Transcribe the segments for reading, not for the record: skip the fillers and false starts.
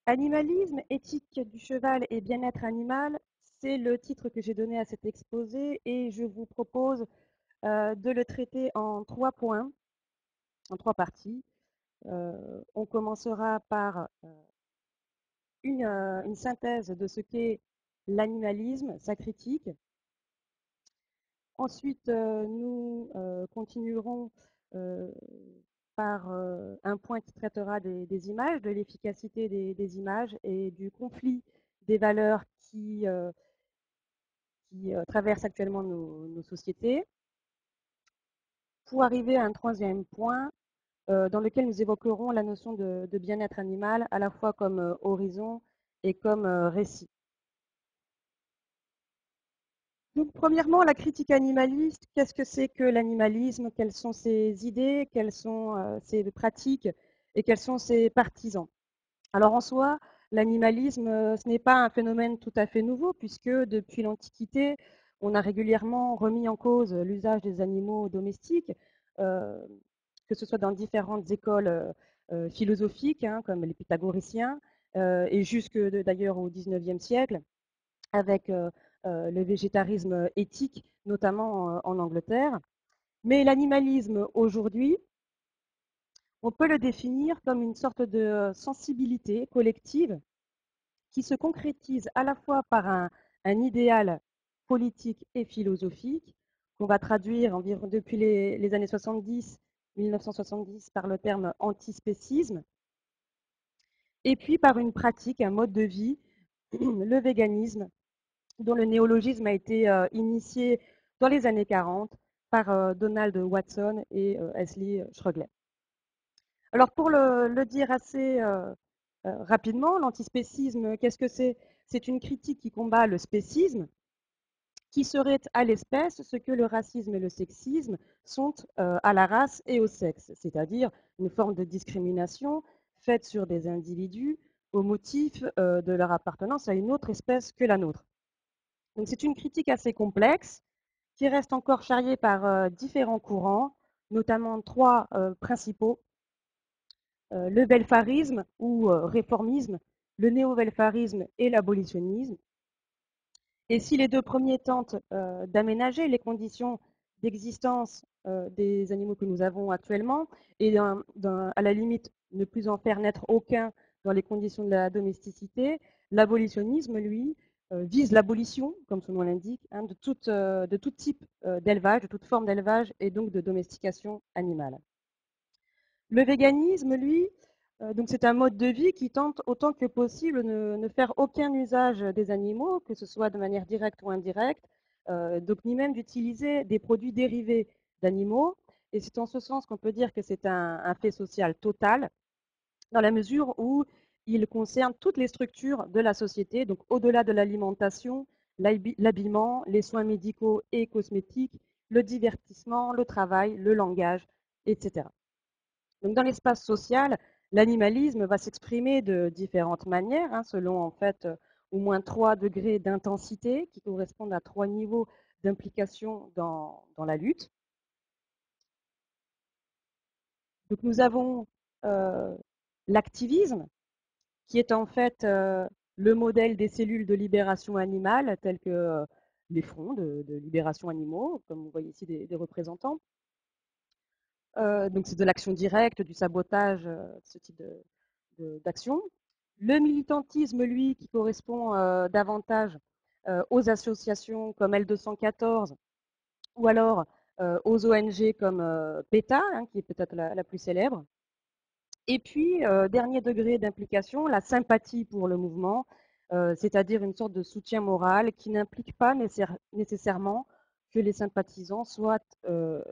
Animalisme, éthique du cheval et bien-être animal, c'est le titre que j'ai donné à cet exposé et je vous propose de le traiter en 3 points, en 3 parties. On commencera par une synthèse de ce qu'est l'animalisme, sa critique. Ensuite, nous continuerons euh, par un point qui traitera des images, de l'efficacité des images et du conflit des valeurs qui traversent actuellement nos sociétés, pour arriver à un troisième point dans lequel nous évoquerons la notion de bien-être animal à la fois comme horizon et comme récit. Donc, premièrement, la critique animaliste, qu'est-ce que c'est que l'animalisme? Quelles sont ses idées? Quelles sont ses pratiques? Et quels sont ses partisans? Alors en soi, l'animalisme, ce n'est pas un phénomène tout à fait nouveau, puisque depuis l'Antiquité, on a régulièrement remis en cause l'usage des animaux domestiques, euh, que ce soit dans différentes écoles philosophiques, hein, comme les pythagoriciens, et jusque d'ailleurs au XIXe siècle, avec le végétarisme éthique, notamment en Angleterre. Mais l'animalisme aujourd'hui, on peut le définir comme une sorte de sensibilité collective qui se concrétise à la fois par un idéal politique et philosophique, qu'on va traduire environ depuis les années 70, 1970 par le terme antispécisme, et puis par une pratique, un mode de vie, le véganisme, dont le néologisme a été initié dans les années 40 par Donald Watson et Leslie Schroegler. Alors pour le dire assez rapidement, l'antispécisme, qu'est-ce que c'est? C'est une critique qui combat le spécisme, qui serait à l'espèce ce que le racisme et le sexisme sont à la race et au sexe, c'est-à-dire une forme de discrimination faite sur des individus au motif de leur appartenance à une autre espèce que la nôtre. Donc c'est une critique assez complexe qui reste encore charriée par différents courants, notamment 3 principaux: le welfarisme ou réformisme, le néo-welfarisme et l'abolitionnisme. Et si les 2 premiers tentent d'aménager les conditions d'existence des animaux que nous avons actuellement et à la limite ne plus en faire naître aucun dans les conditions de la domesticité, l'abolitionnisme, lui, vise l'abolition, comme son nom l'indique, hein, de tout type d'élevage, de toute forme d'élevage et donc de domestication animale. Le véganisme, lui, donc c'est un mode de vie qui tente autant que possible ne faire aucun usage des animaux, que ce soit de manière directe ou indirecte, donc ni même d'utiliser des produits dérivés d'animaux. Et c'est en ce sens qu'on peut dire que c'est un fait social total, dans la mesure où il concerne toutes les structures de la société, donc au-delà de l'alimentation, l'habillement, les soins médicaux et cosmétiques, le divertissement, le travail, le langage, etc. Donc, dans l'espace social, l'animalisme va s'exprimer de différentes manières, hein, selon en fait au moins 3 degrés d'intensité qui correspondent à 3 niveaux d'implication dans la lutte. Donc nous avons euh, l'activisme, qui est en fait le modèle des cellules de libération animale, telles que les fronts de libération animaux, comme vous voyez ici des représentants. Donc c'est de l'action directe, du sabotage, ce type d'action. Le militantisme, lui, qui correspond davantage aux associations comme L214 ou alors aux ONG comme PETA, hein, qui est peut-être la plus célèbre. Et puis, dernier degré d'implication, la sympathie pour le mouvement, c'est-à-dire une sorte de soutien moral qui n'implique pas nécessairement que les sympathisants soient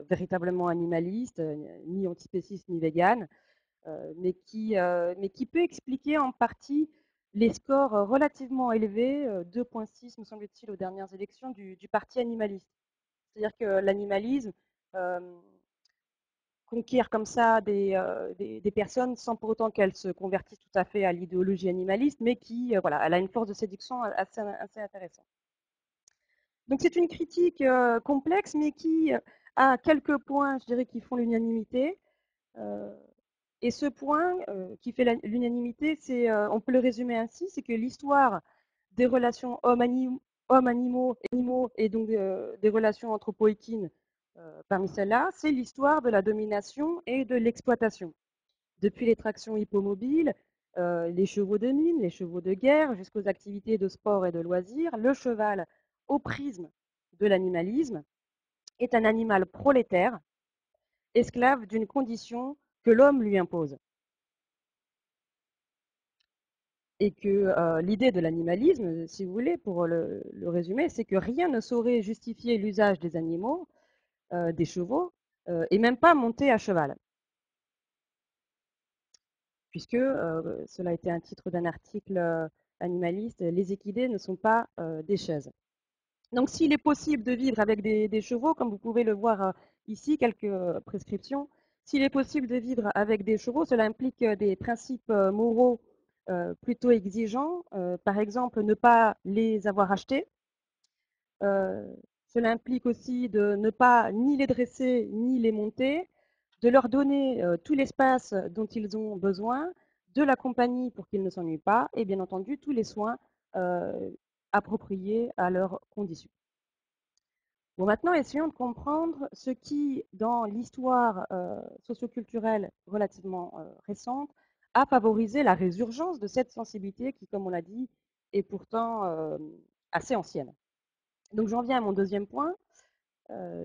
véritablement animalistes, ni antispécistes, ni véganes, mais qui peut expliquer en partie les scores relativement élevés, 2,6 me semble-t-il aux dernières élections, du parti animaliste. C'est-à-dire que l'animalisme conquiert comme ça des personnes sans pour autant qu'elles se convertissent tout à fait à l'idéologie animaliste, mais qui, voilà, elle a une force de séduction assez intéressante. Donc c'est une critique complexe, mais qui a quelques points, je dirais, qui font l'unanimité. Euh, Et ce point qui fait l'unanimité, on peut le résumer ainsi, c'est que l'histoire des relations hommes-animaux et donc des relations anthropoéquines parmi celles-là, c'est l'histoire de la domination et de l'exploitation. Depuis les tractions hippomobiles, les chevaux de mine, les chevaux de guerre, jusqu'aux activités de sport et de loisirs, le cheval, au prisme de l'animalisme, est un animal prolétaire, esclave d'une condition que l'homme lui impose. Et que l'idée de l'animalisme, si vous voulez, pour le résumer, c'est que rien ne saurait justifier l'usage des animaux, des chevaux, et même pas monter à cheval. Puisque, cela a été un titre d'un article animaliste, les équidés ne sont pas des chaises. Donc s'il est possible de vivre avec des chevaux, comme vous pouvez le voir ici, quelques prescriptions, s'il est possible de vivre avec des chevaux, cela implique des principes moraux plutôt exigeants. Par exemple, ne pas les avoir achetés. Cela implique aussi de ne pas ni les dresser ni les monter, de leur donner tout l'espace dont ils ont besoin, de la compagnie pour qu'ils ne s'ennuient pas, et bien entendu tous les soins appropriés à leurs conditions. Bon, maintenant, essayons de comprendre ce qui, dans l'histoire socioculturelle relativement récente, a favorisé la résurgence de cette sensibilité qui, comme on l'a dit, est pourtant assez ancienne. Donc j'en viens à mon deuxième point,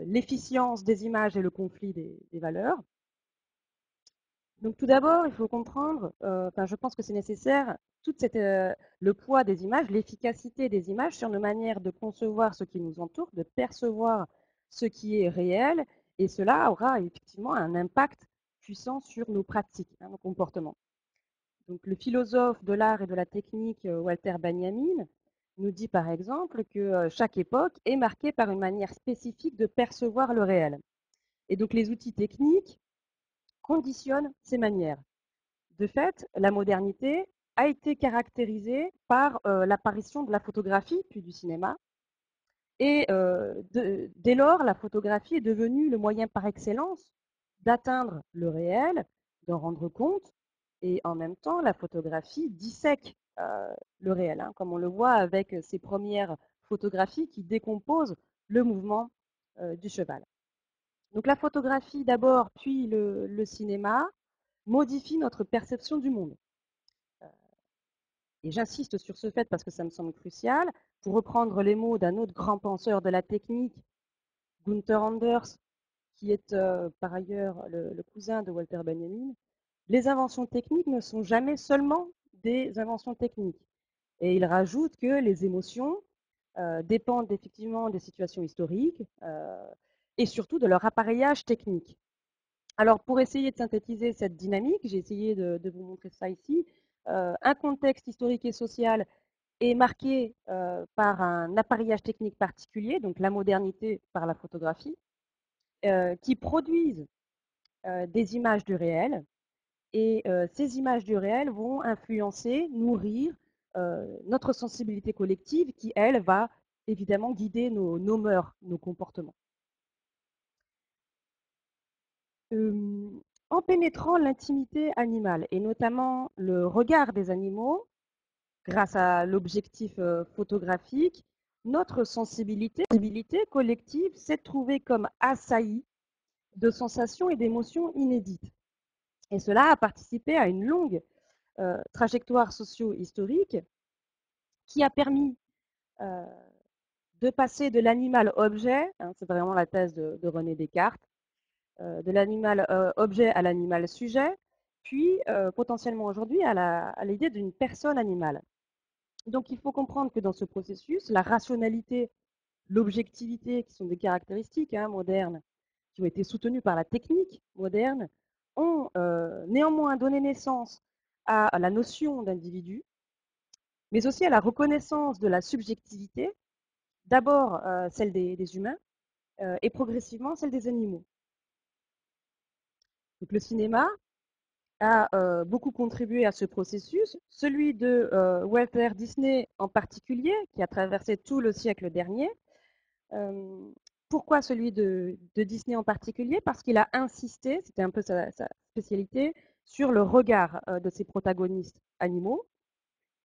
l'efficience des images et le conflit des valeurs. Donc tout d'abord, il faut comprendre, je pense que c'est nécessaire, le poids des images, l'efficacité des images sur nos manières de concevoir ce qui nous entoure, de percevoir ce qui est réel, et cela aura effectivement un impact puissant sur nos pratiques, nos comportements. Donc le philosophe de l'art et de la technique, Walter Benjamin, nous dit par exemple que chaque époque est marquée par une manière spécifique de percevoir le réel. Et donc les outils techniques conditionnent ces manières. De fait, la modernité a été caractérisée par l'apparition de la photographie, puis du cinéma. Et dès lors, la photographie est devenue le moyen par excellence d'atteindre le réel, d'en rendre compte. Et en même temps, la photographie dissèque le réel, comme on le voit avec ces premières photographies qui décomposent le mouvement du cheval. Donc la photographie d'abord, puis le cinéma, modifient notre perception du monde. Et j'insiste sur ce fait parce que ça me semble crucial. Pour reprendre les mots d'un autre grand penseur de la technique, Gunther Anders, qui est par ailleurs le cousin de Walter Benjamin, les inventions techniques ne sont jamais seulement des inventions techniques. Et il rajoute que les émotions dépendent effectivement des situations historiques et surtout de leur appareillage technique. Alors, pour essayer de synthétiser cette dynamique, j'ai essayé de vous montrer ça ici. Un contexte historique et social est marqué par un appareillage technique particulier, donc la modernité par la photographie, qui produisent des images du réel. Et ces images du réel vont influencer, nourrir notre sensibilité collective qui, elle, va évidemment guider nos mœurs, nos comportements. En pénétrant l'intimité animale, et notamment le regard des animaux, grâce à l'objectif photographique, notre sensibilité collective s'est trouvée comme assaillie de sensations et d'émotions inédites. Et cela a participé à une longue trajectoire socio-historique qui a permis de passer de l'animal objet, c'est vraiment la thèse de René Descartes, de l'animal objet à l'animal sujet, puis potentiellement aujourd'hui à l'idée d'une personne animale. Donc il faut comprendre que dans ce processus, la rationalité, l'objectivité, qui sont des caractéristiques modernes, qui ont été soutenues par la technique moderne, ont néanmoins donné naissance à la notion d'individu, mais aussi à la reconnaissance de la subjectivité, d'abord celle des humains et progressivement celle des animaux. Donc le cinéma a beaucoup contribué à ce processus, celui de Walter Disney en particulier, qui a traversé tout le siècle dernier. Pourquoi celui de Disney en particulier? Parce qu'il a insisté, c'était un peu sa spécialité, sur le regard de ces protagonistes animaux.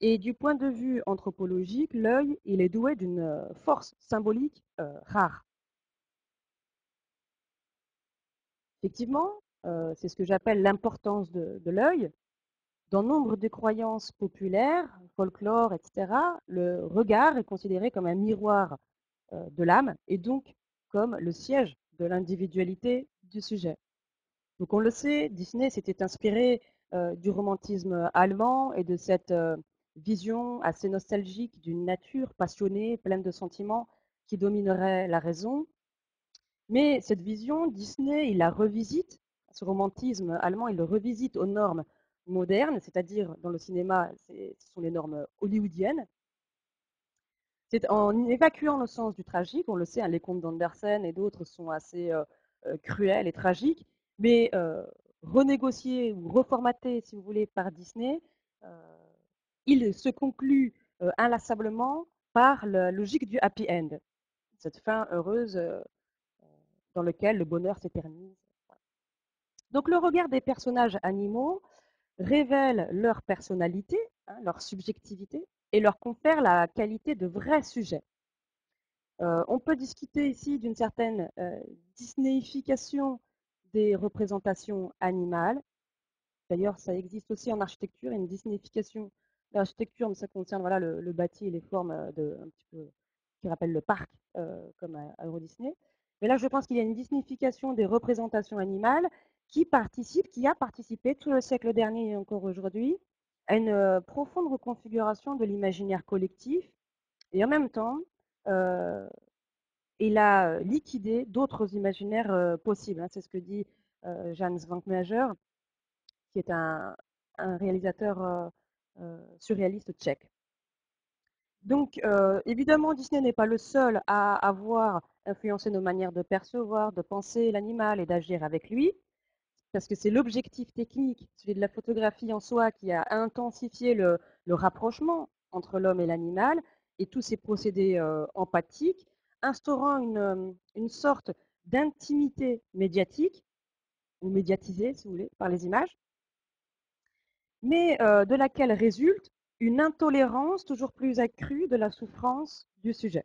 Et du point de vue anthropologique, l'œil, il est doué d'une force symbolique rare. Effectivement, c'est ce que j'appelle l'importance de l'œil. Dans nombre de croyances populaires, folklore, etc., le regard est considéré comme un miroir de l'âme et donc comme le siège de l'individualité du sujet. Donc on le sait, Disney s'était inspiré du romantisme allemand et de cette vision assez nostalgique d'une nature passionnée, pleine de sentiments, qui dominerait la raison. Mais cette vision, Disney, il la revisite, ce romantisme allemand, il le revisite aux normes modernes, c'est-à-dire dans le cinéma, ce sont les normes hollywoodiennes. C'est en évacuant le sens du tragique, on le sait, hein, les contes d'Andersen et d'autres sont assez cruels et tragiques, mais renégociés ou reformatés, si vous voulez, par Disney, euh, il se conclut inlassablement par la logique du happy end, cette fin heureuse dans laquelle le bonheur s'éternise. Donc le regard des personnages animaux révèle leur personnalité, hein, leur subjectivité, et leur confère la qualité de vrais sujets. On peut discuter ici d'une certaine disneyification des représentations animales. D'ailleurs, ça existe aussi en architecture, une disneyification de l'architecture, mais ça concerne voilà, le bâti et les formes un petit peu, qui rappellent le parc, comme à Euro Disney. Mais là, je pense qu'il y a une disneyification des représentations animales qui participe, qui a participé tout le siècle dernier et encore aujourd'hui, à une profonde reconfiguration de l'imaginaire collectif. Et en même temps, euh, il a liquidé d'autres imaginaires possibles, hein. C'est ce que dit Jan Svankmajer, qui est un réalisateur surréaliste tchèque. Donc, évidemment, Disney n'est pas le seul à avoir influencé nos manières de percevoir, de penser l'animal et d'agir avec lui, parce que c'est l'objectif technique, celui de la photographie en soi, qui a intensifié le rapprochement entre l'homme et l'animal et tous ces procédés empathiques, instaurant une sorte d'intimité médiatique, ou médiatisée, si vous voulez, par les images, mais de laquelle résulte une intolérance toujours plus accrue de la souffrance du sujet.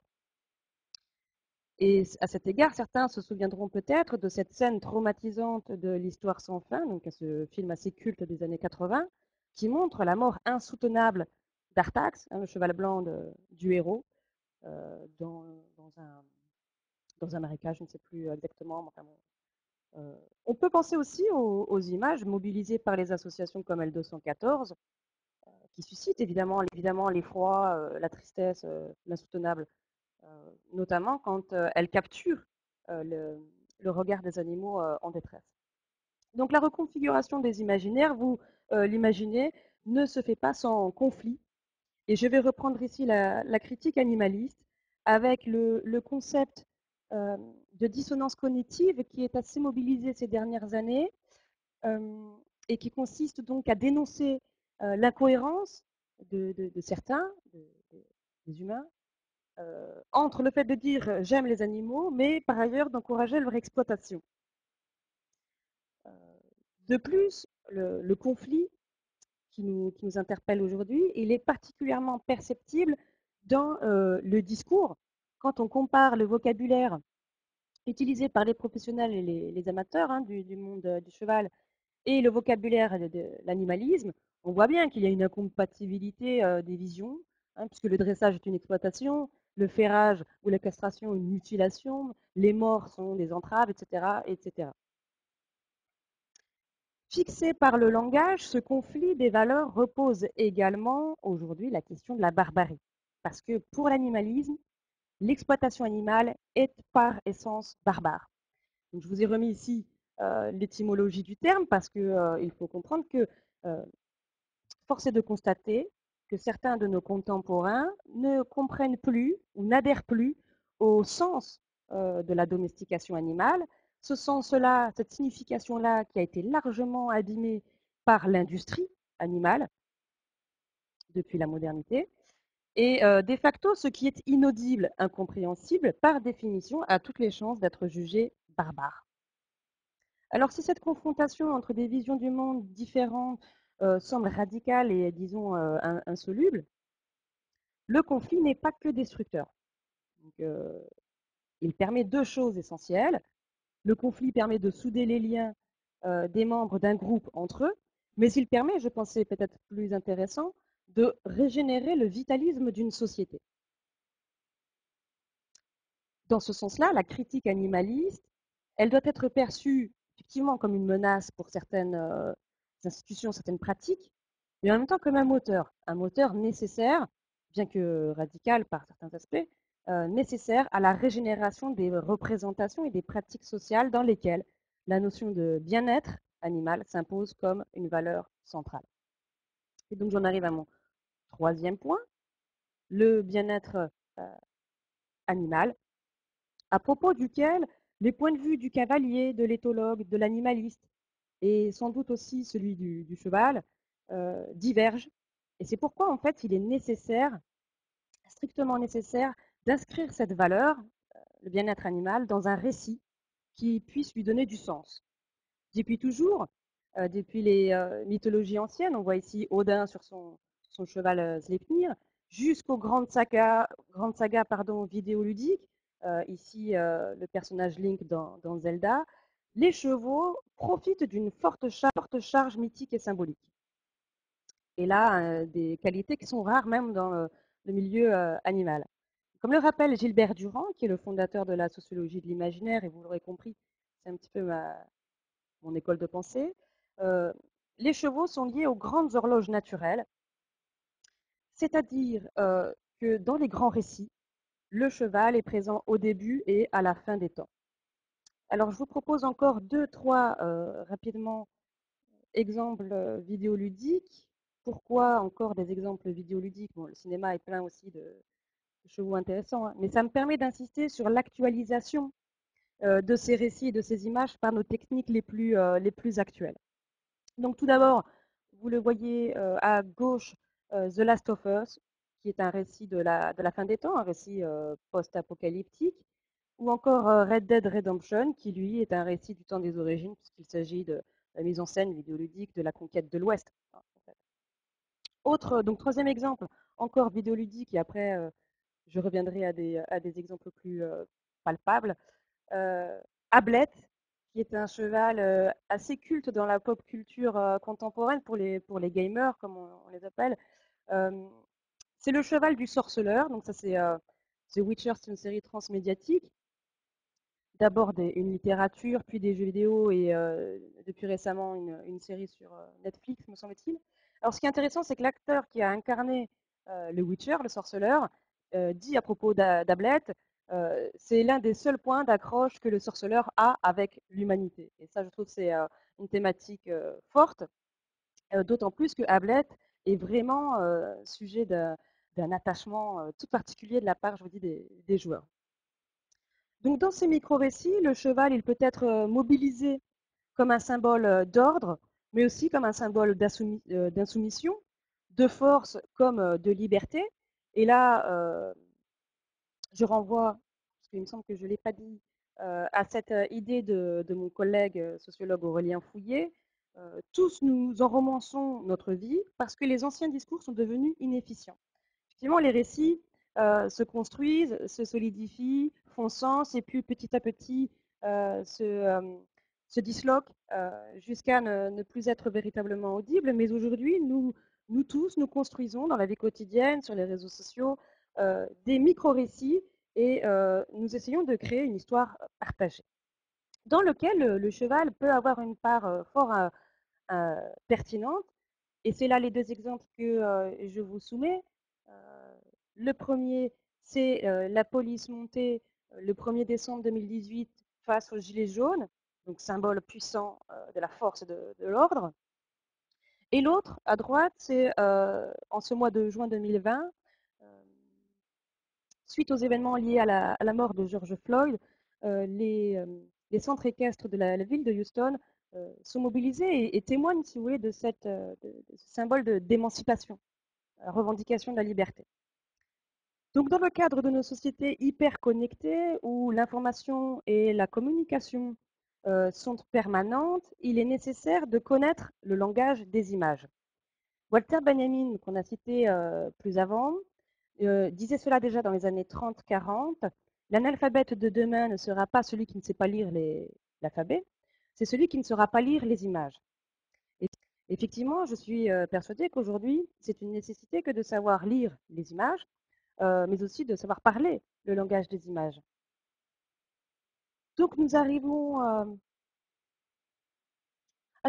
Et à cet égard, certains se souviendront peut-être de cette scène traumatisante de l'Histoire sans fin, donc ce film assez culte des années 80, qui montre la mort insoutenable d'Artax, hein, le cheval blanc du héros, dans, dans, un, dans un marécage, je ne sais plus exactement. Enfin, bon, on peut penser aussi aux images mobilisées par les associations comme L214, qui suscitent évidemment l'effroi, la tristesse, l'insoutenable, notamment quand elles capturent le regard des animaux en détresse. Donc la reconfiguration des imaginaires, vous l'imaginez, ne se fait pas sans conflit. Et je vais reprendre ici la critique animaliste avec le concept de dissonance cognitive qui est assez mobilisé ces dernières années et qui consiste donc à dénoncer l'incohérence de certains, des humains, entre le fait de dire j'aime les animaux, mais par ailleurs d'encourager leur exploitation. De plus, le conflit qui nous interpelle aujourd'hui, il est particulièrement perceptible dans le discours. Quand on compare le vocabulaire utilisé par les professionnels et les amateurs hein, du monde du cheval et le vocabulaire de l'animalisme, on voit bien qu'il y a une incompatibilité des visions, hein, puisque le dressage est une exploitation, le ferrage ou la castration une mutilation, les morts sont des entraves, etc., etc. Fixé par le langage, ce conflit des valeurs repose également aujourd'hui la question de la barbarie. Parce que pour l'animalisme, l'exploitation animale est par essence barbare. Donc, je vous ai remis ici l'étymologie du terme parce qu'il faut comprendre que force est de constater que certains de nos contemporains ne comprennent plus ou n'adhèrent plus au sens de la domestication animale. Ce sens-là, cette signification-là qui a été largement abîmée par l'industrie animale depuis la modernité. Et de facto, ce qui est inaudible, incompréhensible, par définition, a toutes les chances d'être jugé barbare. Alors si cette confrontation entre des visions du monde différentes semble radicale et disons insoluble, le conflit n'est pas que destructeur. Donc, il permet deux choses essentielles. Le conflit permet de souder les liens des membres d'un groupe entre eux, mais il permet, je pensais peut-être plus intéressant, de régénérer le vitalisme d'une société. Dans ce sens-là, la critique animaliste, elle doit être perçue effectivement comme une menace pour certaines institutions, certaines pratiques, mais en même temps comme un moteur nécessaire, bien que radical par certains aspects, nécessaire à la régénération des représentations et des pratiques sociales dans lesquelles la notion de bien-être animal s'impose comme une valeur centrale. Et donc j'en arrive à mon troisième point, le bien-être animal, à propos duquel les points de vue du cavalier, de l'éthologue, de l'animaliste et sans doute aussi celui du cheval divergent. Et c'est pourquoi en fait il est nécessaire, strictement nécessaire, d'inscrire cette valeur, le bien-être animal, dans un récit qui puisse lui donner du sens. Depuis toujours, depuis les mythologies anciennes, on voit ici Odin sur son cheval Sleipnir, jusqu'aux grandes sagas vidéoludiques, ici le personnage Link dans Zelda, les chevaux profitent d'une forte charge mythique et symbolique. Et là, des qualités qui sont rares même dans le milieu animal. Comme le rappelle Gilbert Durand, qui est le fondateur de la sociologie de l'imaginaire, et vous l'aurez compris, c'est un petit peu mon école de pensée, euh, les chevaux sont liés aux grandes horloges naturelles, c'est-à-dire que dans les grands récits, le cheval est présent au début et à la fin des temps. Alors je vous propose encore deux, trois rapidement exemples vidéoludiques. Pourquoi encore des exemples vidéoludiques? Bon, le cinéma est plein aussi de chevaux intéressants, hein, mais ça me permet d'insister sur l'actualisation de ces récits et de ces images par nos techniques les plus actuelles. Donc tout d'abord, vous le voyez à gauche, The Last of Us, qui est un récit de la fin des temps, un récit post-apocalyptique, ou encore Red Dead Redemption, qui lui est un récit du temps des origines, puisqu'il s'agit de la mise en scène vidéoludique de la conquête de l'Ouest. Autre, donc troisième exemple, encore vidéoludique, et après je reviendrai à des exemples plus palpables. Hamlet, qui est un cheval assez culte dans la pop culture contemporaine pour les gamers, comme on les appelle. Euh, c'est le cheval du sorceleur, donc ça c'est The Witcher, c'est une série transmédiatique. D'abord une littérature, puis des jeux vidéo et depuis récemment une série sur Netflix, me semble-t-il. Alors ce qui est intéressant, c'est que l'acteur qui a incarné le Witcher, le sorceleur, dit à propos d'Hamlet, c'est l'un des seuls points d'accroche que le sorceleur a avec l'humanité. Et ça, je trouve, c'est une thématique forte, d'autant plus que Hamlet est vraiment sujet d'un attachement tout particulier de la part, je vous dis, des joueurs. Donc dans ces micro-récits, le cheval, il peut être mobilisé comme un symbole d'ordre, mais aussi comme un symbole d'insoumission, de force comme de liberté. Et là, je renvoie, parce qu'il me semble que je ne l'ai pas dit, à cette idée de mon collègue sociologue Aurélien Fouillet. Tous nous enromançons notre vie parce que les anciens discours sont devenus inefficients. Effectivement, les récits se construisent, se solidifient, font sens et puis petit à petit se disloquent jusqu'à ne plus être véritablement audibles. Mais aujourd'hui, nous tous, nous construisons dans la vie quotidienne, sur les réseaux sociaux, des micro-récits et nous essayons de créer une histoire partagée dans lequel le cheval peut avoir une part fort pertinente. Et c'est là les deux exemples que je vous soumets. Le premier, c'est la police montée le 1er décembre 2018 face aux Gilets jaunes, donc symbole puissant de la force de l'ordre. Et l'autre, à droite, c'est en ce mois de juin 2020, suite aux événements liés à la mort de George Floyd, les centres équestres de la ville de Houston sont mobilisés et témoignent, si vous voulez, de ce symbole d'émancipation, la revendication de la liberté. Donc, dans le cadre de nos sociétés hyper connectées, où l'information et la communication sont permanentes, il est nécessaire de connaître le langage des images. Walter Benjamin, qu'on a cité plus avant, disait cela déjà dans les années 30-40. L'analphabète de demain ne sera pas celui qui ne sait pas lire l'alphabet, c'est celui qui ne saura pas lire les images. Et effectivement, je suis persuadée qu'aujourd'hui, c'est une nécessité que de savoir lire les images, mais aussi de savoir parler le langage des images. Donc nous arrivons à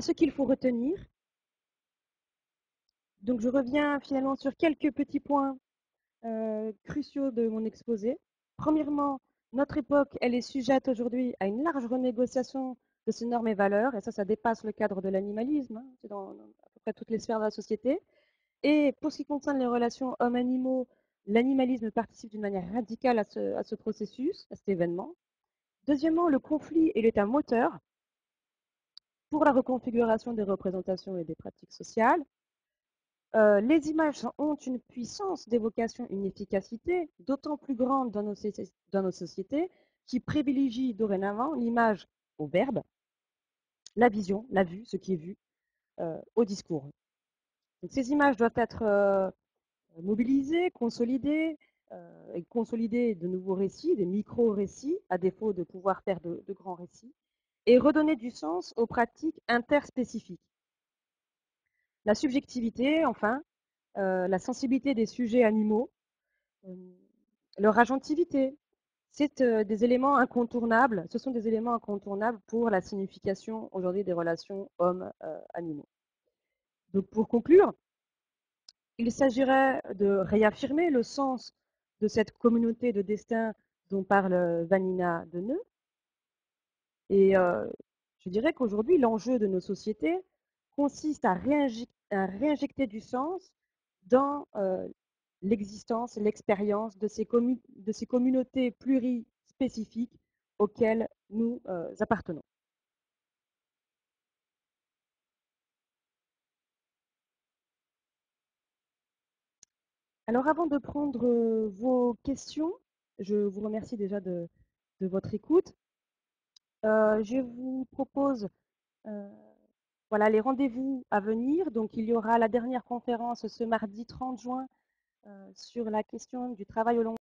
ce qu'il faut retenir. Donc je reviens finalement sur quelques petits points cruciaux de mon exposé. Premièrement, notre époque, elle est sujette aujourd'hui à une large renégociation de ses normes et valeurs, et ça dépasse le cadre de l'animalisme, hein, c'est dans à peu près toutes les sphères de la société. Et pour ce qui concerne les relations hommes-animaux, l'animalisme participe d'une manière radicale à ce processus, à cet événement. Deuxièmement, le conflit, il est un moteur pour la reconfiguration des représentations et des pratiques sociales. Les images ont une puissance d'évocation, une efficacité d'autant plus grande dans nos sociétés qui privilégient dorénavant l'image au verbe, la vision, la vue, ce qui est vu, au discours. Donc, ces images doivent être mobilisées, consolidées, et consolider de nouveaux récits, des micro-récits, à défaut de pouvoir faire de grands récits, et redonner du sens aux pratiques interspécifiques. La subjectivité, enfin, la sensibilité des sujets animaux, leur agentivité, c'est des éléments incontournables, ce sont des éléments incontournables pour la signification aujourd'hui des relations hommes-animaux. Donc pour conclure, il s'agirait de réaffirmer le sens de cette communauté de destin dont parle Vanina Deneux. Et je dirais qu'aujourd'hui, l'enjeu de nos sociétés consiste à réinjecter du sens dans l'existence et l'expérience de ces communautés plurispécifiques auxquelles nous appartenons. Alors avant de prendre vos questions, je vous remercie déjà de votre écoute. Je vous propose voilà, les rendez-vous à venir. Donc il y aura la dernière conférence ce mardi 30 juin sur la question du travail au long